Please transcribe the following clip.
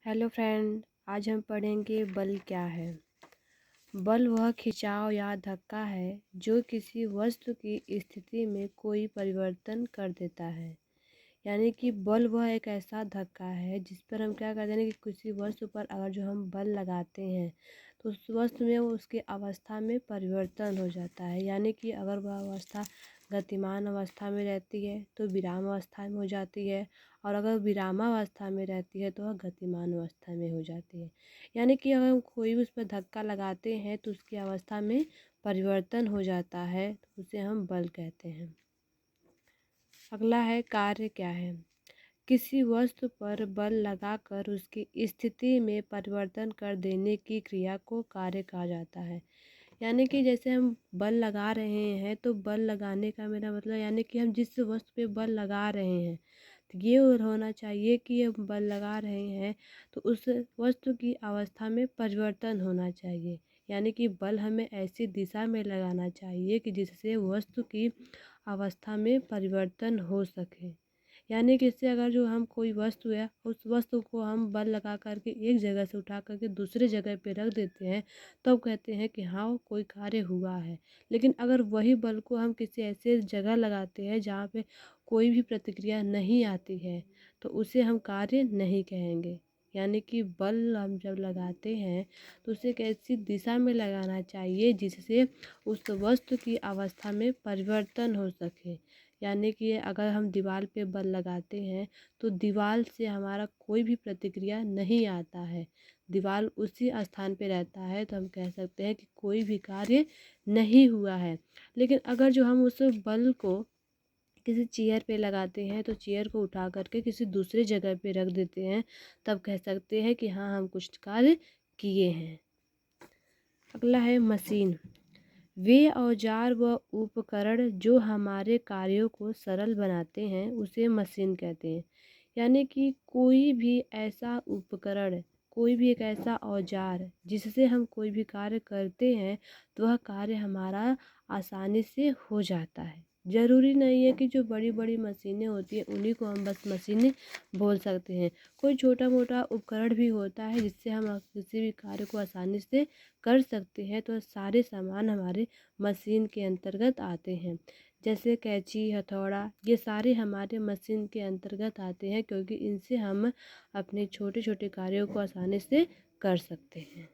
Hello friend, आज हम पढ़ेंगे बल क्या है। बल वह खिंचाव या धक्का है जो किसी वस्तु की स्थिति में कोई परिवर्तन कर देता है। यानी कि बल वह एक ऐसा धक्का है जिस पर हम क्या करते हैं कि किसी वस्तु पर अगर जो हम बल लगाते हैं तो उस वस्तु में उसकी अवस्था में परिवर्तन हो जाता है। यानी कि अगर वह अवस्था गतिमान अवस्था में रहती है तो विराम अवस्था में हो जाती है, और अगर विरामावस्था में रहती है तो वह गतिमान अवस्था में हो जाती है। यानी कि अगर हम कोई भी उस पर धक्का लगाते हैं तो उसकी अवस्था में परिवर्तन हो जाता है, तो उसे हम बल कहते हैं। अगला है कार्य क्या है। किसी वस्तु पर बल लगाकर उसकी स्थिति में परिवर्तन कर देने की क्रिया को कार्य कहा जाता है। यानी कि जैसे हम बल लगा रहे हैं तो बल लगाने का मेरा मतलब यानी कि हम जिस वस्तु पे बल लगा रहे हैं तो ये होना चाहिए कि हम बल लगा रहे हैं तो उस वस्तु की अवस्था में परिवर्तन होना चाहिए। यानी कि बल हमें ऐसी दिशा में लगाना चाहिए कि जिससे वस्तु की अवस्था में परिवर्तन हो सके। यानी कि इससे अगर जो हम कोई वस्तु है उस वस्तु को हम बल लगा करके एक जगह से उठा करके दूसरे जगह पे रख देते हैं तो अब कहते हैं कि हाँ कोई कार्य हुआ है। लेकिन अगर वही बल को हम किसी ऐसे जगह लगाते हैं जहाँ पे कोई भी प्रतिक्रिया नहीं आती है तो उसे हम कार्य नहीं कहेंगे। यानी कि बल हम जब लगाते हैं तो उसे एक ऐसी दिशा में लगाना चाहिए जिससे उस वस्तु की अवस्था में परिवर्तन हो सके। यानी कि अगर हम दीवार पे बल लगाते हैं तो दीवार से हमारा कोई भी प्रतिक्रिया नहीं आता है, दीवार उसी स्थान पे रहता है, तो हम कह सकते हैं कि कोई भी कार्य नहीं हुआ है। लेकिन अगर जो हम उस बल को किसी चेयर पे लगाते हैं तो चेयर को उठा करके किसी दूसरे जगह पे रख देते हैं, तब कह सकते हैं कि हाँ हम कुछ कार्य किए हैं। अगला है मशीन। वे औजार व उपकरण जो हमारे कार्यों को सरल बनाते हैं उसे मशीन कहते हैं। यानी कि कोई भी ऐसा उपकरण, कोई भी एक ऐसा औजार जिससे हम कोई भी कार्य करते हैं तो वह कार्य हमारा आसानी से हो जाता है। ज़रूरी नहीं है कि जो बड़ी बड़ी मशीनें होती हैं उन्हीं को हम बस मशीनें बोल सकते हैं। कोई छोटा मोटा उपकरण भी होता है जिससे हम किसी भी कार्य को आसानी से कर सकते हैं, तो सारे सामान हमारे मशीन के अंतर्गत आते हैं। जैसे कैंची, हथौड़ा, ये सारे हमारे मशीन के अंतर्गत आते हैं क्योंकि इनसे हम अपने छोटे छोटे कार्यों को आसानी से कर सकते हैं।